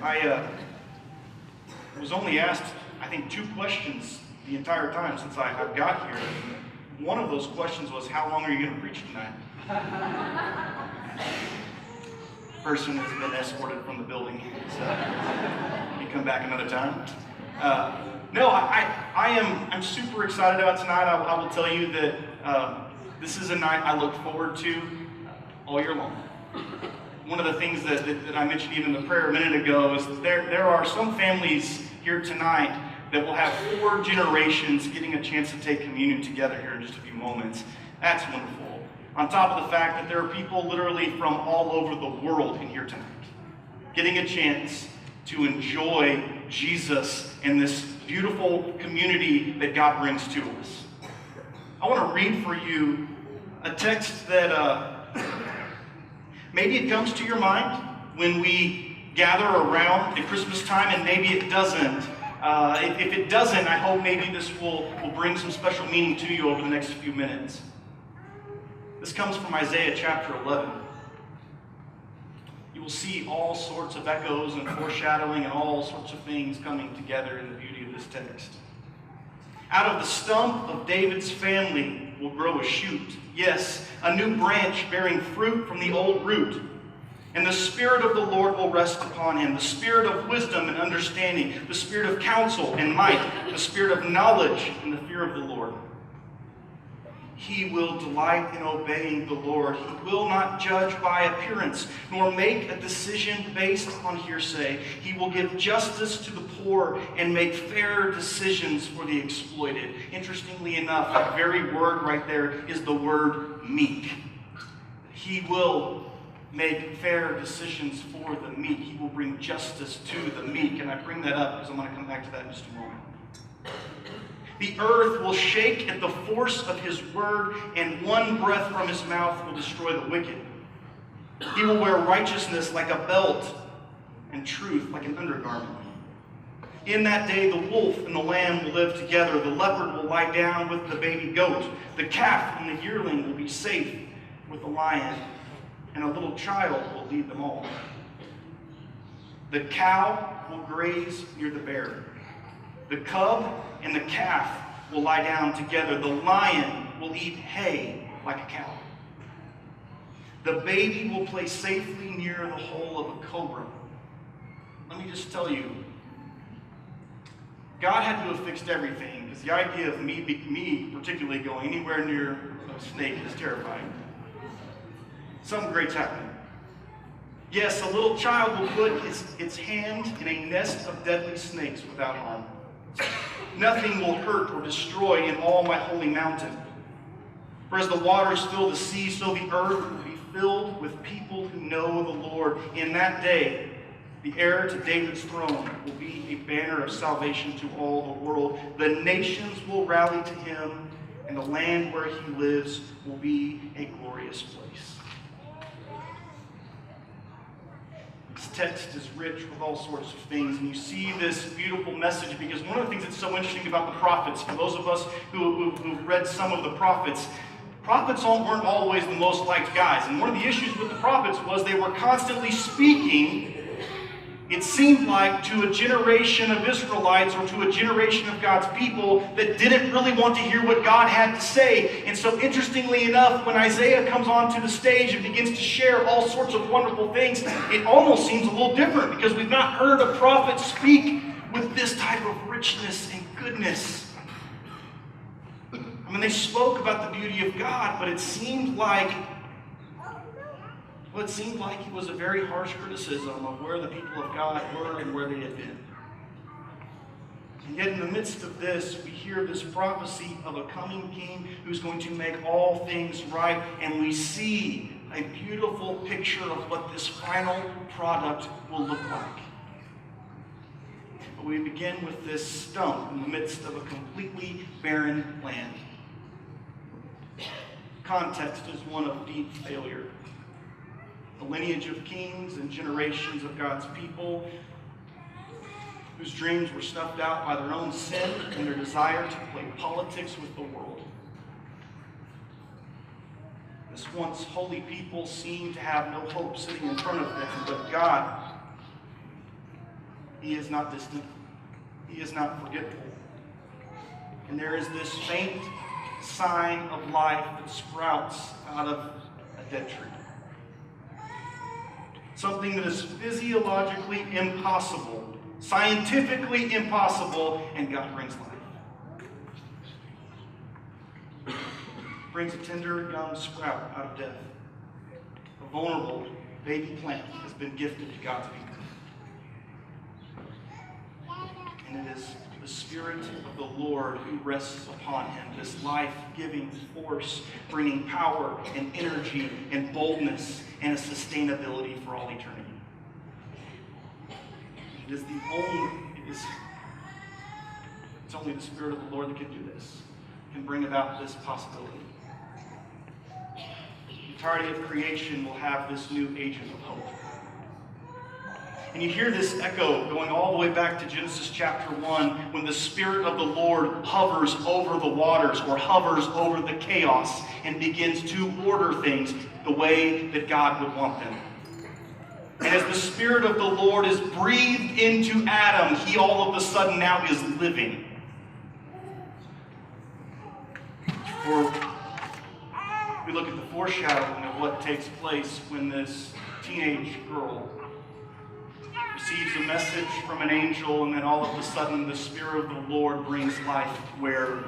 I was only asked, I think, 2 questions the entire time since I've got here. One of those questions was, how long are you going to preach tonight? Person has been escorted from the building, so you come back another time. No, I'm super excited about tonight. I will tell you that this is a night I look forward to all year long. One of the things that I mentioned even in the prayer a minute ago is that there are some families here tonight that will have 4 generations getting a chance to take communion together here in just a few moments. That's wonderful. On top of the fact that there are people literally from all over the world in here tonight, getting a chance to enjoy Jesus and this beautiful community that God brings to us. I want to read for you a text that maybe it comes to your mind when we gather around at Christmas time, and maybe it doesn't. If it doesn't, I hope maybe this will bring some special meaning to you over the next few minutes. This comes from Isaiah chapter 11. You will see all sorts of echoes and foreshadowing and all sorts of things coming together in the beauty of this text. Out of the stump of David's family will grow a shoot. Yes, a new branch bearing fruit from the old root. And the Spirit of the Lord will rest upon him, the Spirit of wisdom and understanding, the Spirit of counsel and might, the Spirit of knowledge and the fear of the Lord. He will delight in obeying the Lord. He will not judge by appearance, nor make a decision based on hearsay. He will give justice to the poor and make fair decisions for the exploited. Interestingly enough, that very word right there is the word meek. He will make fair decisions for the meek. He will bring justice to the meek. And I bring that up because I'm going to come back to that in just a moment. The earth will shake at the force of his word, and one breath from his mouth will destroy the wicked. He will wear righteousness like a belt and truth like an undergarment. In that day, the wolf and the lamb will live together. The leopard will lie down with the baby goat. The calf and the yearling will be safe with the lion, and a little child will lead them all. The cow will graze near the bear. The cub and the calf will lie down together. The lion will eat hay like a cow. The baby will play safely near the hole of a cobra. Let me just tell you, God had to have fixed everything, because the idea of me particularly going anywhere near a snake is terrifying. Something great's happening. Yes, a little child will put its hand in a nest of deadly snakes without harm. Nothing will hurt or destroy in all my holy mountain. For as the waters fill the sea, so the earth will be filled with people who know the Lord. In that day, the heir to David's throne will be a banner of salvation to all the world. The nations will rally to him, and the land where he lives will be a glorious place. This text is rich with all sorts of things, and you see this beautiful message because one of the things that's so interesting about the prophets, for those of us who've read some of the prophets weren't always the most liked guys. And one of the issues with the prophets was they were constantly speaking, it seemed like, to a generation of Israelites or to a generation of God's people that didn't really want to hear what God had to say. And so interestingly enough, when Isaiah comes onto the stage and begins to share all sorts of wonderful things, it almost seems a little different because we've not heard a prophet speak with this type of richness and goodness. I mean, they spoke about the beauty of God, but it seemed like it was a very harsh criticism of where the people of God were and where they had been. And yet in the midst of this, we hear this prophecy of a coming king who's going to make all things right, and we see a beautiful picture of what this final product will look like. But we begin with this stump in the midst of a completely barren land. Context is one of deep failure. The lineage of kings and generations of God's people whose dreams were snuffed out by their own sin and their desire to play politics with the world. This once holy people seemed to have no hope sitting in front of them, but God He is not distant. He is not forgetful. And there is this faint sign of life that sprouts out of a dead tree. Something that is physiologically impossible, scientifically impossible, and God brings life. Brings a tender young sprout out of death. A vulnerable baby plant has been gifted to God's people. And it is the Spirit of the Lord who rests upon him, this life-giving force, bringing power and energy and boldness and a sustainability for all eternity. It's only the Spirit of the Lord that can do this, can bring about this possibility. The entirety of creation will have this new agent of hope. And you hear this echo going all the way back to Genesis chapter 1, when the Spirit of the Lord hovers over the waters or hovers over the chaos and begins to order things the way that God would want them. And as the Spirit of the Lord is breathed into Adam, he all of a sudden now is living. Or we look at the foreshadowing of what takes place when this teenage girl receives a message from an angel, and then all of a sudden the Spirit of the Lord brings life where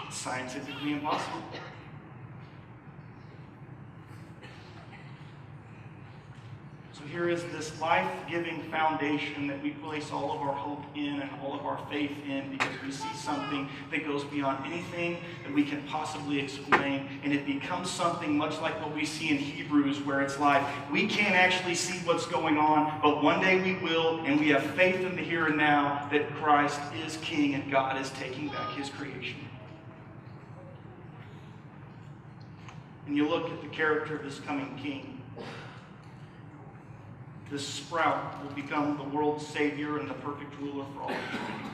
it's scientifically impossible. So here is this life-giving foundation that we place all of our hope in and all of our faith in, because we see something that goes beyond anything that we can possibly explain, and it becomes something much like what we see in Hebrews, where it's like we can't actually see what's going on, but one day we will, and we have faith in the here and now that Christ is King and God is taking back his creation. And you look at the character of this coming King. This sprout will become the world's Savior and the perfect ruler for all eternity.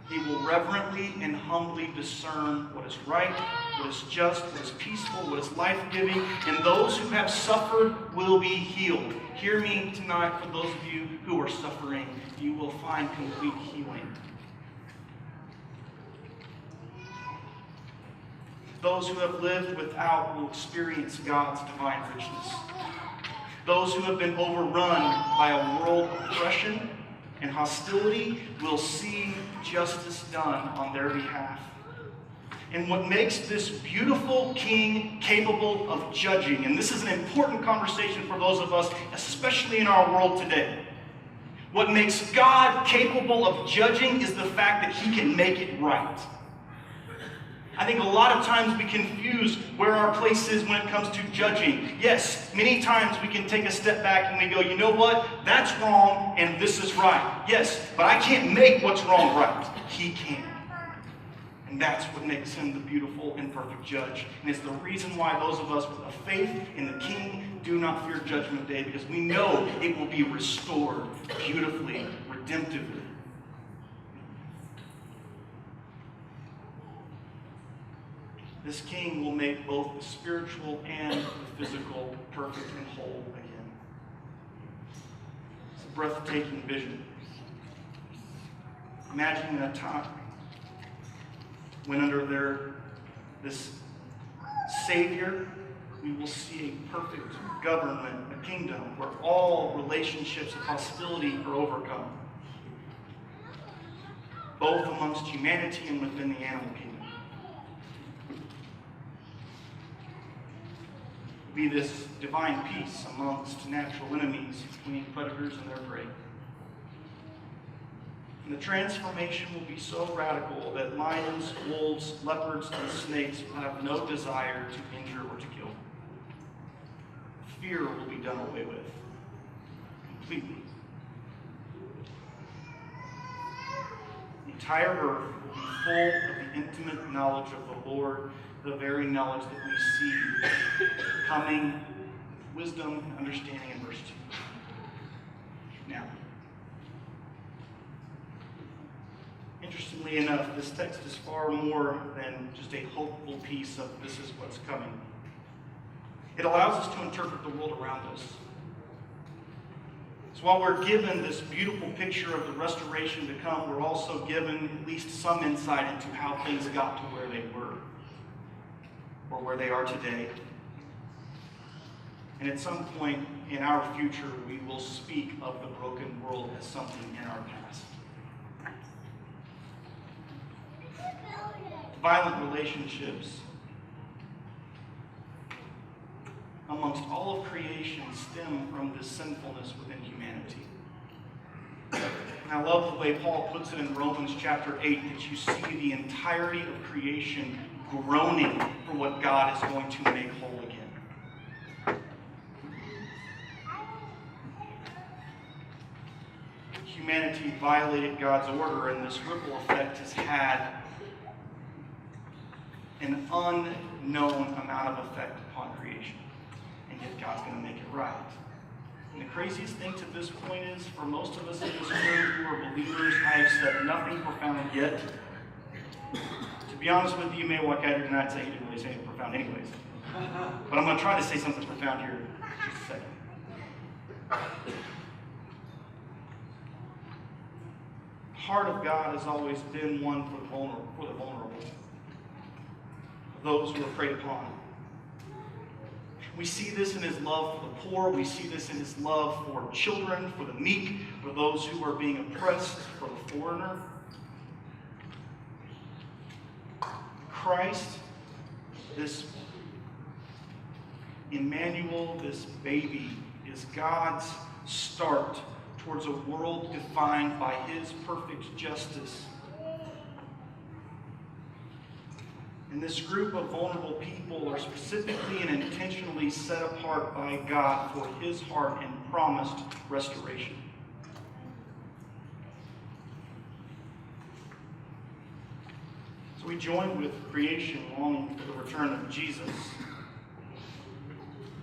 He will reverently and humbly discern what is right, what is just, what is peaceful, what is life-giving, and those who have suffered will be healed. Hear me tonight, for those of you who are suffering, you will find complete healing. Those who have lived without will experience God's divine richness. Those who have been overrun by a world of oppression and hostility will see justice done on their behalf. And what makes this beautiful King capable of judging, and this is an important conversation for those of us, especially in our world today. What makes God capable of judging is the fact that he can make it right. I think a lot of times we confuse where our place is when it comes to judging. Yes, many times we can take a step back and we go, you know what? That's wrong and this is right. Yes, but I can't make what's wrong right. He can. And that's what makes him the beautiful and perfect judge. And it's the reason why those of us with a faith in the King do not fear Judgment Day, because we know it will be restored beautifully, redemptively. This King will make both the spiritual and the physical perfect and whole again. It's a breathtaking vision. Imagine a time when under this Savior, we will see a perfect government, a kingdom where all relationships of hostility are overcome, both amongst humanity and within the animal kingdom. Be this divine peace amongst natural enemies, between predators and their prey. And the transformation will be so radical that lions, wolves, leopards, and snakes will have no desire to injure or to kill. Fear will be done away with completely. The entire earth will be full of the intimate knowledge of the Lord, the very knowledge that we see coming with wisdom, understanding, and mercy. Now, interestingly enough, this text is far more than just a hopeful piece of this is what's coming. It allows us to interpret the world around us. So while we're given this beautiful picture of the restoration to come, we're also given at least some insight into how things got to where they were, or where they are today. And at some point in our future, we will speak of the broken world as something in our past. Violent relationships amongst all of creation stem from this sinfulness within humanity. And I love the way Paul puts it in Romans chapter 8, that you see the entirety of creation groaning for what God is going to make whole again. Humanity violated God's order, and this ripple effect has had an unknown amount of effect upon creation. And yet God's going to make it right. And the craziest thing to this point is, for most of us in this room who are believers, I have said nothing profound yet. To be honest with you, you may walk out here tonight and say, you didn't really say anything profound anyways. But I'm going to try to say something profound here in just a second. The heart of God has always been one for the vulnerable, for those who are preyed upon. We see this in his love for the poor. We see this in his love for children, for the meek, for those who are being oppressed, for the foreigner. Christ, this Emmanuel, this baby, is God's start towards a world defined by his perfect justice. And this group of vulnerable people are specifically and intentionally set apart by God for his heart and promised restoration. So we join with creation longing for the return of Jesus.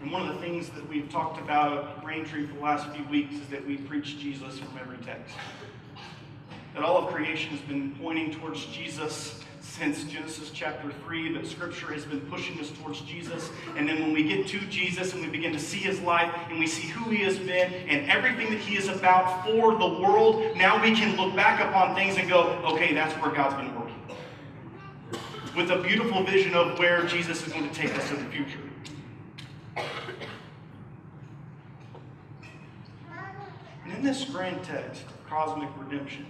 And one of the things that we've talked about at Raintree for the last few weeks is that we preach Jesus from every text. That all of creation has been pointing towards Jesus since Genesis chapter 3, that Scripture has been pushing us towards Jesus. And then when we get to Jesus and we begin to see his life and we see who he has been and everything that he is about for the world, now we can look back upon things and go, okay, that's where God's been working. With a beautiful vision of where Jesus is going to take us in the future. And in this grand text of cosmic redemption,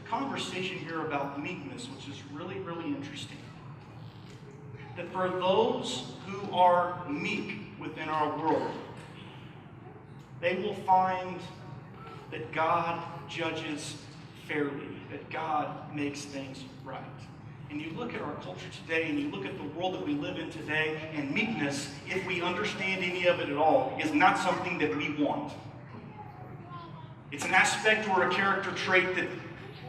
conversation here about meekness, which is really, really interesting. That for those who are meek within our world, they will find that God judges fairly, that God makes things right. And you look at our culture today, and you look at the world that we live in today, and meekness, if we understand any of it at all, is not something that we want. It's an aspect or a character trait that,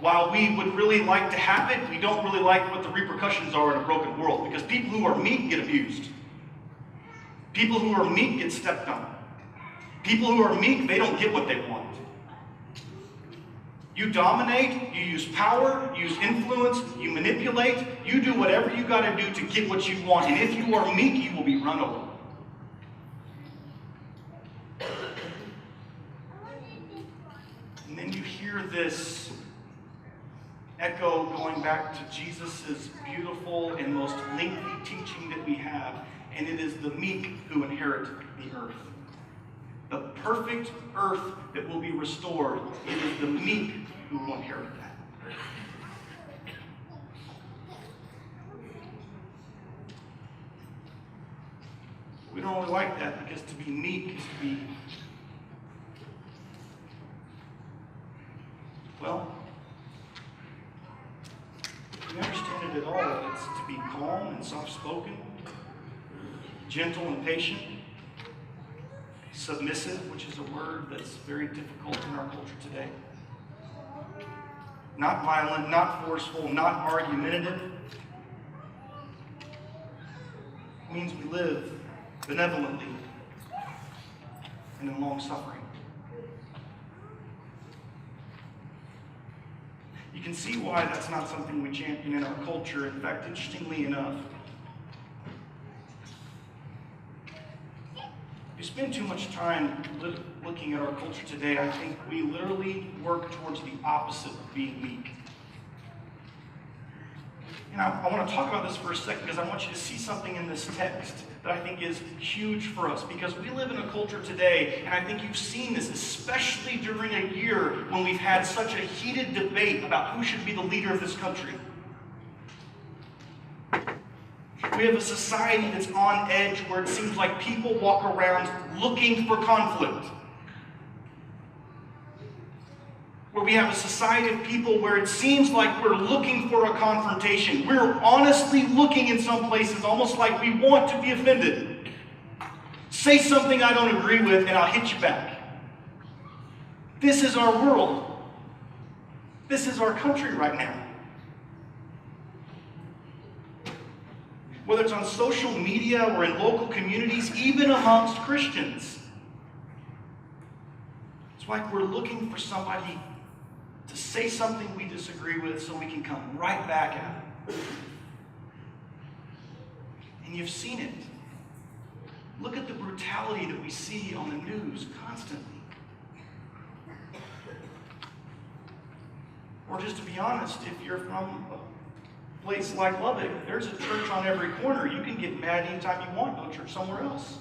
while we would really like to have it, we don't really like what the repercussions are in a broken world. Because people who are meek get abused. People who are meek get stepped on. People who are meek, they don't get what they want. You dominate, you use power, you use influence, you manipulate, you do whatever you got to do to get what you want. And if you are meek, you will be run over. And then you hear this echo going back to Jesus' beautiful and most lengthy teaching that we have, and it is the meek who inherit the earth. The perfect earth that will be restored, it is the meek who will inherit that. We don't really like that, because to be meek is to be, well, if we understand it at all, it's to be calm and soft-spoken, gentle and patient, submissive, which is a word that's very difficult in our culture today. Not violent, not forceful, not argumentative. It means we live benevolently and in long-suffering. You can see why that's not something we champion in our culture. In fact, interestingly enough, If you spend too much time looking at our culture today, I think we literally work towards the opposite of being meek. And I want to talk about this for a second because I want you to see something in this text that I think is huge for us, because we live in a culture today, and I think you've seen this, especially during a year when we've had such a heated debate about who should be the leader of this country. We have a society that's on edge where it seems like people walk around looking for conflict. Where we have a society of people where it seems like we're looking for a confrontation. We're honestly looking in some places almost like we want to be offended. Say something I don't agree with and I'll hit you back. This is our world. This is our country right now. Whether it's on social media or in local communities, even amongst Christians. It's like we're looking for somebody to say something we disagree with so we can come right back at it. And you've seen it. Look at the brutality that we see on the news constantly. Or just to be honest, if you're from a place like Lubbock, there's a church on every corner. You can get mad anytime you want, go to church somewhere else.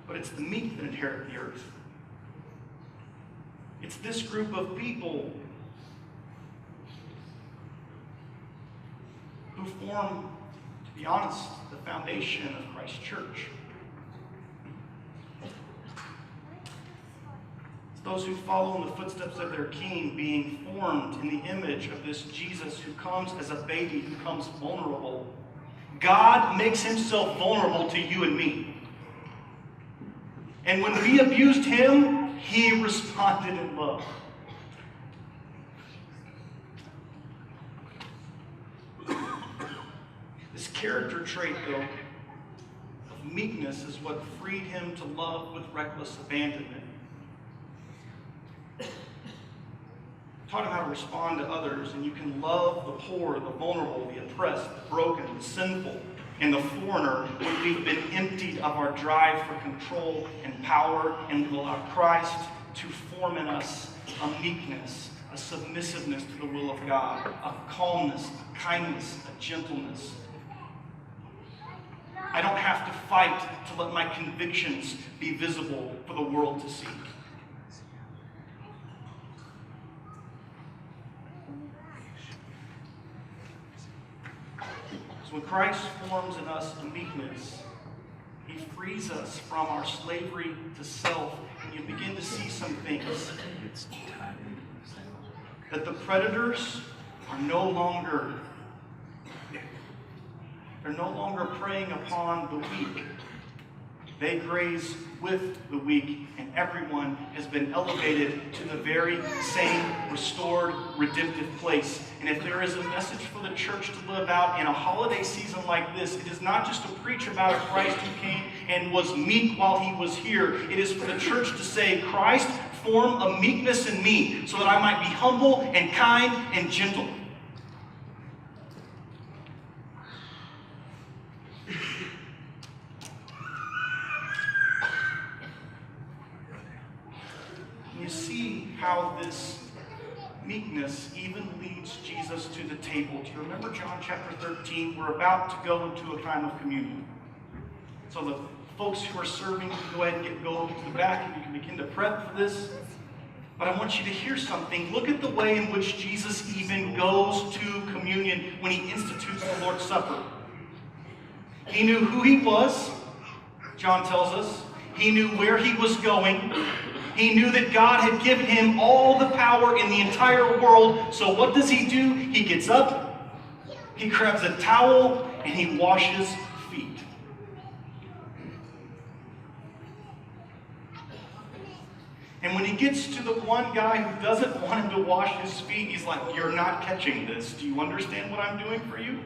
But it's the meek that inherit the earth. It's this group of people who form, to be honest, the foundation of Christ's church. It's those who follow in the footsteps of their King, being formed in the image of this Jesus who comes as a baby, who comes vulnerable. God makes himself vulnerable to you and me. And when we abused him, he responded in love. This character trait, though, of meekness is what freed him to love with reckless abandonment. Taught him how to respond to others, and you can love the poor, the vulnerable, the oppressed, the broken, the sinful, and the foreigner when we've been emptied of our drive for control and power, and we allow Christ to form in us a meekness, a submissiveness to the will of God, a calmness, a kindness, a gentleness. I don't have to fight to let my convictions be visible for the world to see. When Christ forms in us a meekness, he frees us from our slavery to self, and you begin to see some things. That the predators are no longer preying upon the weak. They graze with the weak, and everyone has been elevated to the very same restored, redemptive place. And if there is a message for the church to live out in a holiday season like this, it is not just to preach about a Christ who came and was meek while he was here. It is for the church to say, Christ, form a meekness in me so that I might be humble and kind and gentle. You see how this meekness even leads Jesus to the table. Do you remember John chapter 13? We're about to go into a time of communion. So the folks who are serving, you can go ahead and go to the back and you can begin to prep for this. But I want you to hear something. Look at the way in which Jesus even goes to communion when he institutes the Lord's Supper. He knew who he was, John tells us. He knew where he was going. He knew that God had given him all the power in the entire world. So what does he do? He gets up, he grabs a towel, and he washes feet. And when he gets to the one guy who doesn't want him to wash his feet, he's like, you're not catching this. Do you understand what I'm doing for you?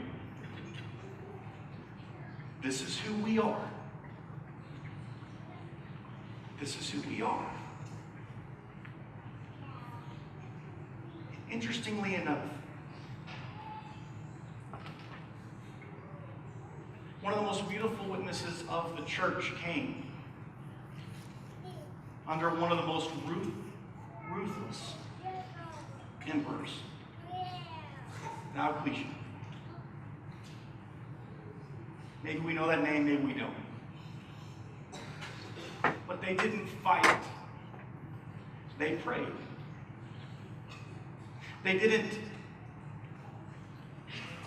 This is who we are. This is who we are. Interestingly enough, One of the most beautiful witnesses of the church came under one of the most ruthless emperors, Diocletian. Maybe we know that name, maybe we don't. But they didn't fight. They prayed. They didn't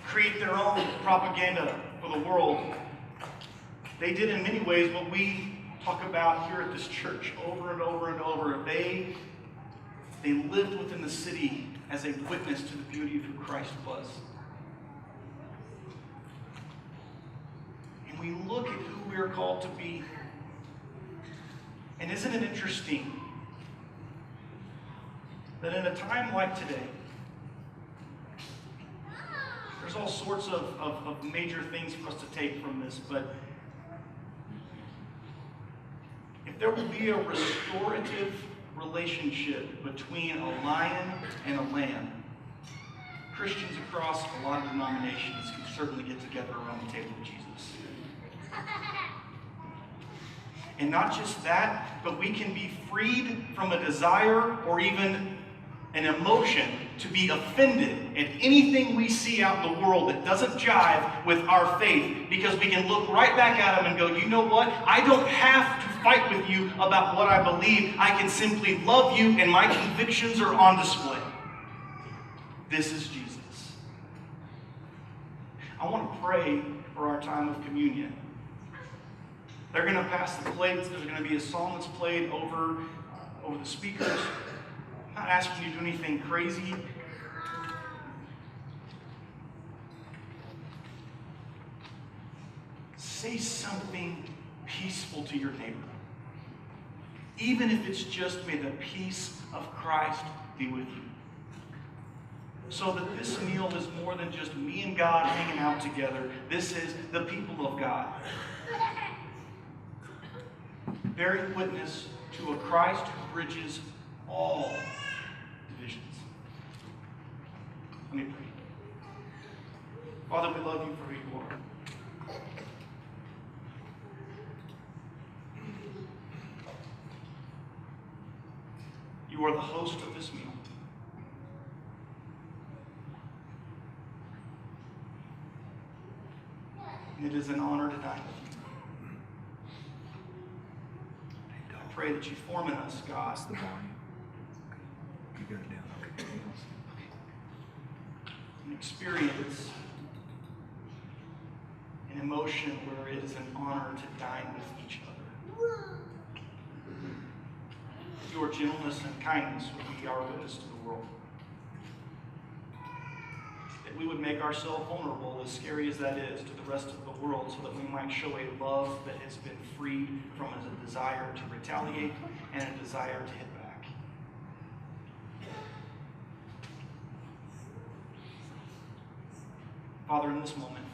create their own propaganda for the world. They did in many ways what we talk about here at this church over and over and over. They lived within the city as a witness to the beauty of who Christ was. And we look at who we are called to be. And isn't it interesting that in a time like today, there's all sorts of major things for us to take from this, but if there will be a restorative relationship between a lion and a lamb, Christians across a lot of denominations can certainly get together around the table of Jesus. And not just that, but we can be freed from a desire or even an emotion to be offended at anything we see out in the world that doesn't jive with our faith, because we can look right back at them and go, you know what? I don't have to fight with you about what I believe. I can simply love you, and my convictions are on display. This is Jesus. I want to pray for our time of communion. They're going to pass the plates. There's going to be a song that's played over the speakers. I'm not asking you to do anything crazy. Say something peaceful to your neighbor. Even if it's just, may the peace of Christ be with you. So that this meal is more than just me and God hanging out together. This is the people of God, bearing witness to a Christ who bridges all divisions. Let me pray. Father, we love you for who you are. You are the host of this meal. And it is an honor to dine with you. I pray that you form in us, God, the volume. You got it down. Okay. an experience, an emotion where it is an honor to dine with each other. Your gentleness and kindness would be our witness to the world. That we would make ourselves vulnerable, as scary as that is, to the rest of the world, so that we might show a love that has been freed from a desire to retaliate and a desire to hit back. Father, in this moment,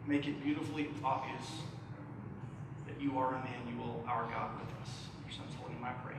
make it beautifully obvious that you are Emmanuel, our God with us. In your Son's holy name I pray.